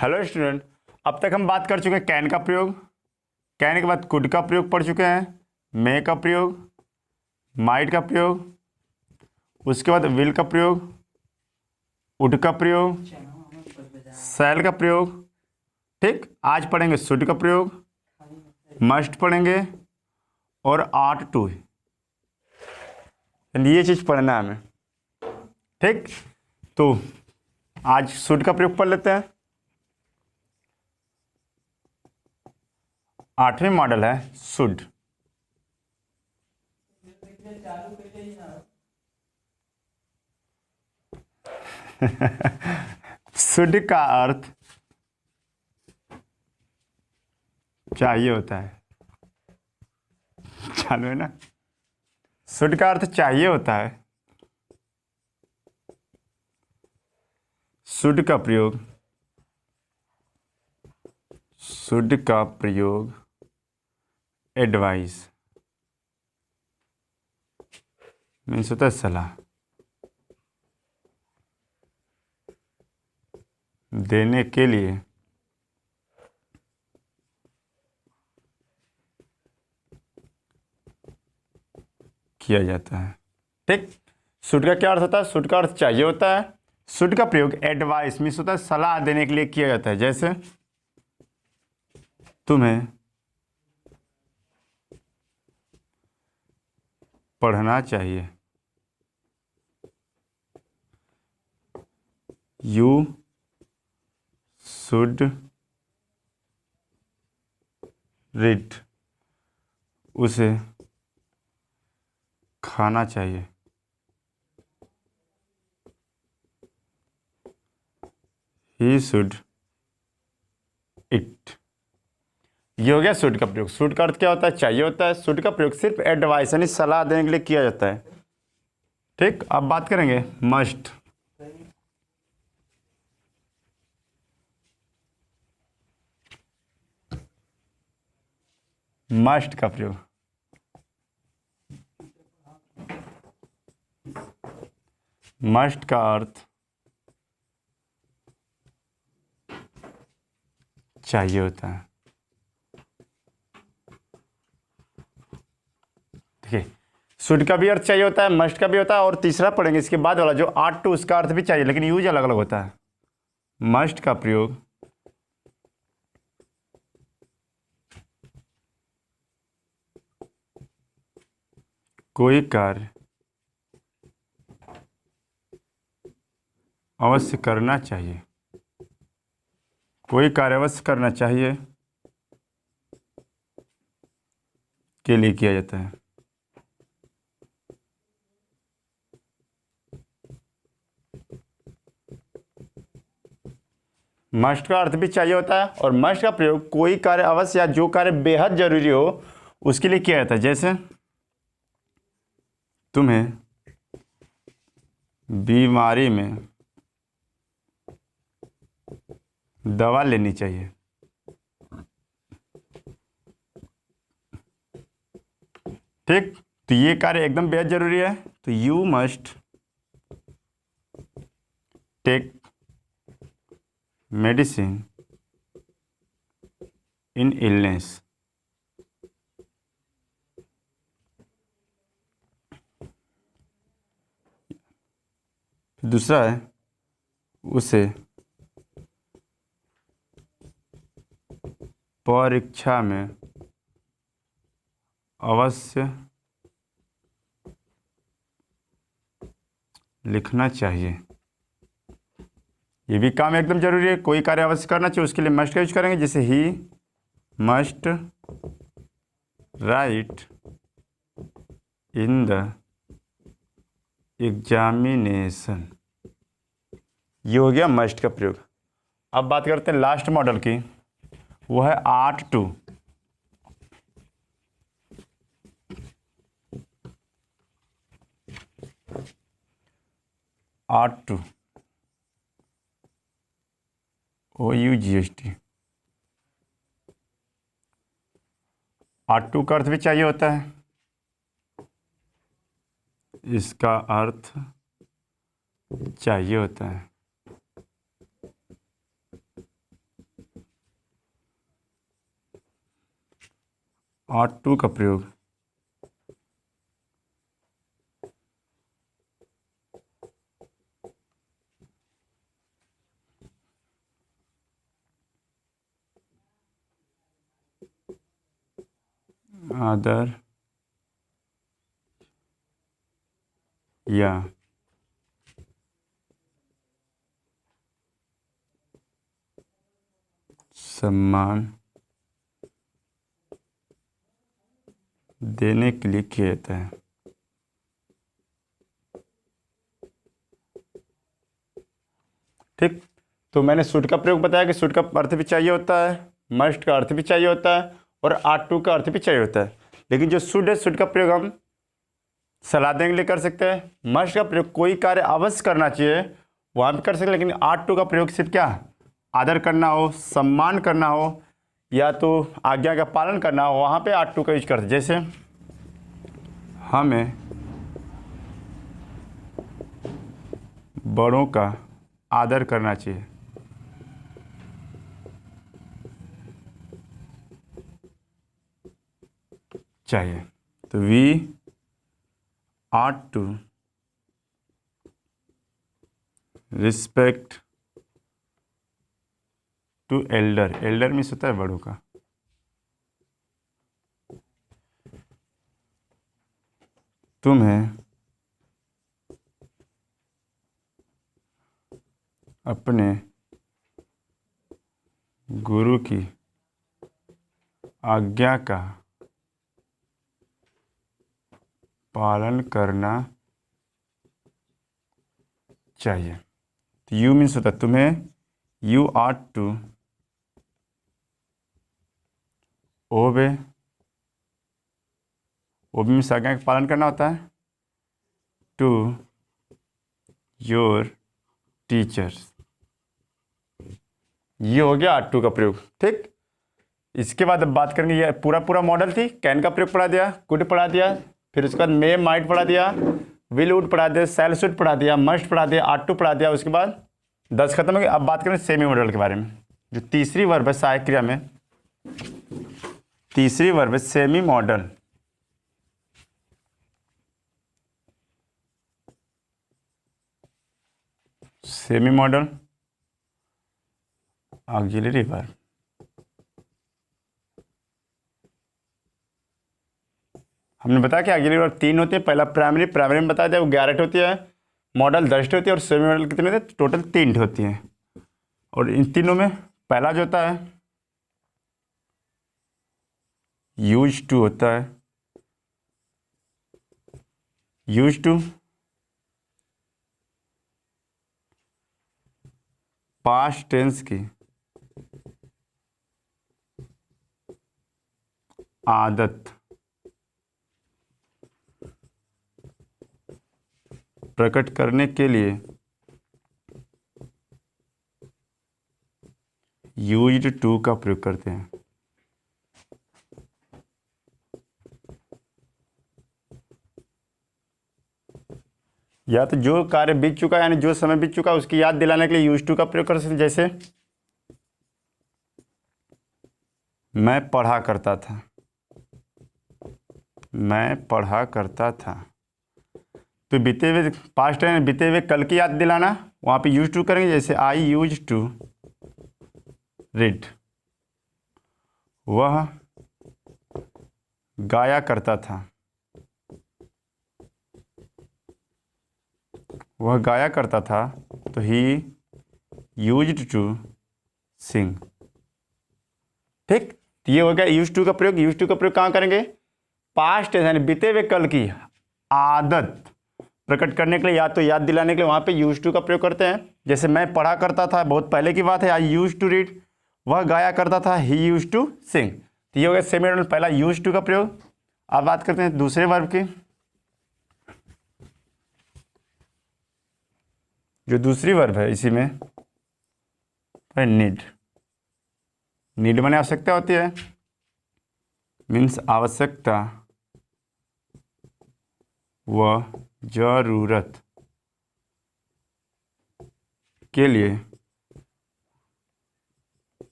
Hello student. अब तक हम बात कर चुके हैं कैन का प्रयोग। कैन के बाद कुड का प्रयोग पढ़ चुके हैं, मे का प्रयोग, माइट का प्रयोग, उसके बाद विल का प्रयोग, वुड का प्रयोग, शैल का प्रयोग। ठीक, आज पढ़ेंगे शुड का प्रयोग, मस्ट पढ़ेंगे और आर्ट टू। ये चीज़ पढ़ना है हमें। ठीक, तो आज शुड का प्रयोग पढ़ लेते हैं। 8वीं मॉडल है शुड। शुड का अर्थ चाहिए होता है। चालू है ना। शुड का अर्थ चाहिए होता है। शुड का प्रयोग एडवाइस मीन्स होता है सलाह देने के लिए किया जाता है। ठीक, शुड का क्या अर्थ होता है? शुड का अर्थ चाहिए होता है। शुड का प्रयोग एडवाइस मीन्स होता है सलाह देने के लिए किया जाता है। जैसे तुम्हें पढ़ना चाहिए, यू शुड रीड, उसे खाना चाहिए, ही शुड इट। ये हो गया शुड का प्रयोग। शुड का अर्थ क्या होता है? चाहिए होता है। शुड का प्रयोग सिर्फ एडवाइस यानी सलाह देने के लिए किया जाता है। ठीक, अब बात करेंगे मस्ट। मस्ट का प्रयोग मस्ट का अर्थ चाहिए होता है। ठीक है, शुड का भी अर्थ चाहिए होता है, मस्ट का भी होता है, और तीसरा पढ़ेंगे इसके बाद वाला जो आर्ट टू, उसका अर्थ भी चाहिए लेकिन यूज अलग अलग होता है। मस्ट का प्रयोग कोई कार्य अवश्य करना चाहिए, कोई कार्य अवश्य करना चाहिए के लिए किया जाता है। मस्ट का अर्थ भी चाहिए होता है और मस्ट का प्रयोग कोई कार्य अवश्य या जो कार्य बेहद जरूरी हो उसके लिए किया जाता है। जैसे तुम्हें बीमारी में दवा लेनी चाहिए, ठीक, तो ये कार्य एकदम बेहद जरूरी है, तो you must take medicine in illness. दूसरा है उसे परीक्षा में अवश्य लिखना चाहिए। ये भी काम एकदम जरूरी है, कोई कार्य अवश्य करना चाहिए उसके लिए मस्ट का यूज करेंगे। जैसे he must write in the examination. ये हो गया मस्ट का प्रयोग। अब बात करते हैं लास्ट मॉडल की, वो है art two. Art two OUGST। Art two का अर्थ भी चाहिए होता है। इसका अर्थ चाहिए होता है आर टू का प्रयोग आदर या सम्मान देने के लिए किया जाता है। ठीक, तो मैंने शुड का प्रयोग बताया कि शुड का अर्थ भी चाहिए होता है, मस्ट का अर्थ भी चाहिए होता है और आर टू का अर्थ भी चाहिए होता है। लेकिन जो शुड है, शुड का प्रयोग हम सलाह देने के लिए कर सकते हैं। मस्ट का प्रयोग कोई कार्य अवश्य करना चाहिए वहाँ भी कर सकते हैं, लेकिन आर टू का प्रयोग सिर्फ क्या, आदर करना हो, सम्मान करना हो या तो आज्ञा का पालन करना हो, वहाँ पे आर टू का यूज करते हैं। जैसे हमें बड़ों का आदर करना चाहिए। तो we are to respect to elder. Elder means होता है बड़ों का। तुम्हें अपने गुरु की आज्ञा का पालन करना चाहिए। तो यू मीन्स होता है तुम्हें, यू आर टू ओबे। ओबे मीन्स आज्ञा का पालन करना होता है टू योर टीचर्स। ये हो गया आर टू का प्रयोग। ठीक, इसके बाद अब बात करेंगे, ये पूरा मॉडल थी। कैन का प्रयोग पढ़ा दिया, कुड पढ़ा दिया, फिर उसके बाद मे माइट पढ़ा दिया, विल वुड पढ़ा दिया, शैल शुड पढ़ा दिया, मस्ट पढ़ा दिया, आर टू पढ़ा दिया। उसके बाद 10 खत्म हो गया। अब बात करें सेमी मॉडल के बारे में। जो तीसरी वर्ब है सहायक क्रिया में, तीसरी वर्ब है semi model. Semi model auxiliary verb. हमने बताया कि ऑक्सिलरी वर्ब 3 होते हैं। पहला प्राइमरी, प्राइमरी में बता दिया वो 11 होती है। मॉडल 10 होती है और सेमी मॉडल कितने होते हैं? टोटल 3 होती हैं। और इन तीनों में पहला जो होता है यूज टू होता है। यूज टू पास्ट टेंस की आदत प्रकट करने के लिए यूज्ड टू का प्रयोग करते हैं। या तो जो कार्य बीत चुका है, यानी जो समय बीत चुका है उसकी याद दिलाने के लिए यूज टू का प्रयोग कर सकते हैं। जैसे मैं पढ़ा करता था, मैं पढ़ा करता था। तो बीते हुए पास्ट है, बीते हुए कल की याद दिलाना, वहाँ पे यूज टू करेंगे। जैसे आई यूज टू रीड, वह गाया करता था, वह गाया करता था। तो ही यूज्ड टू सिंग। ठीक, तो ये हो गया यूज टू का प्रयोग। यूज टू का प्रयोग कहाँ करेंगे? पास्ट यानी बीते हुए कल की आदत प्रकट करने के लिए या तो याद दिलाने के लिए वहाँ पे यूज टू का प्रयोग करते हैं। जैसे मैं पढ़ा करता था, बहुत पहले की बात है, आई यूज टू रीड। वह गाया करता था, ही यूज टू सिंग। तो ये हो गया सेमी मॉडल, पहला यूज टू का प्रयोग। अब बात करते हैं दूसरे वर्ब की। जो दूसरी वर्ब है इसी में नीड। नीड माने आवश्यकता होती है, मीन्स आवश्यकता व जरूरत के लिए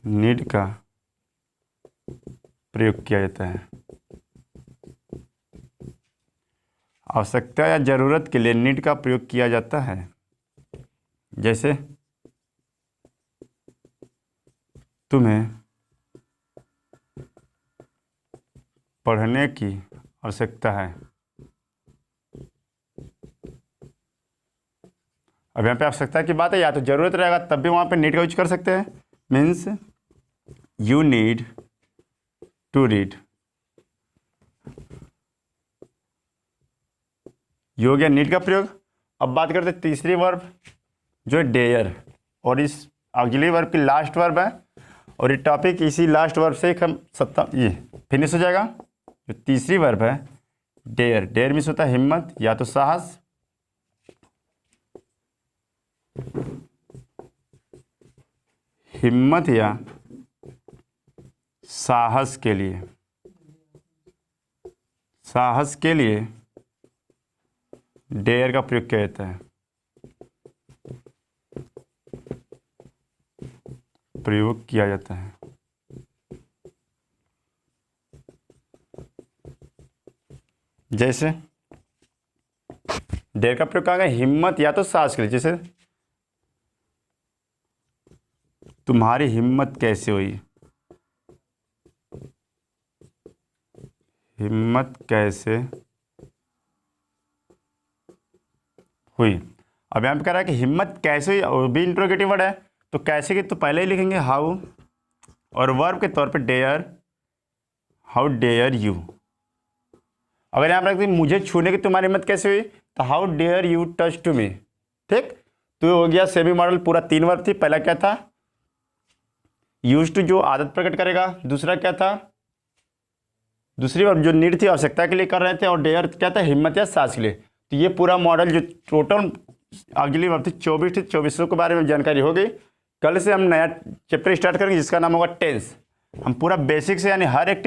नीड का प्रयोग किया जाता है। आवश्यकता या ज़रूरत के लिए नीड का प्रयोग किया जाता है। जैसे तुम्हें पढ़ने की आवश्यकता है। अब यहाँ पे आवश्यकता की बात है, या तो ज़रूरत रहेगा तब भी वहाँ पे नीड का यूज कर सकते हैं। Means you need to read. ये हो गया नीड का प्रयोग। अब बात करते हैं तीसरी वर्ब जो है डेयर, और इस ऑक्सिलरी वर्ब की लास्ट वर्ब है, और ये टॉपिक इसी लास्ट वर्ब से हम ये फिनिश हो जाएगा। जो तीसरी वर्ब है डेयर, डेयर मीन्स होता है हिम्मत या तो साहस। हिम्मत या साहस के लिए, साहस के लिए डेयर का प्रयोग किया जाता है। प्रयोग किया जाता है। जैसे डेयर का प्रयोग कहा गया हिम्मत या तो साहस के लिए। जैसे तुम्हारी हिम्मत कैसे हुई, हिम्मत कैसे हुई। अब यहाँ पे कह रहा है कि हिम्मत कैसे हुई, और भी इंट्रोगेटिव वर्ड है, तो कैसे की तो पहले ही लिखेंगे हाउ, और वर्ब के तौर पे डेयर, हाउ डेयर यू। अगर यहाँ पर रखते मुझे छूने की तुम्हारी हिम्मत कैसे हुई, तो how dare you touch to me. ठीक, तो हो गया सेमी मॉडल, पूरा 3 वर्ब थी। पहला क्या था, यूज टू जो आदत प्रकट करेगा। दूसरा क्या था, दूसरी वर्ब जो नीड थी आवश्यकता के लिए कर रहे थे, और डेयर क्या था हिम्मत या साहस के लिए। तो ये पूरा मॉडल जो टोटल ऑक्सिलरी वर्ब थी 24 थी, 24 के बारे में जानकारी हो गई। कल से हम नया चैप्टर स्टार्ट करेंगे जिसका नाम होगा टेंस। हम पूरा बेसिक से यानी हर एक टेंस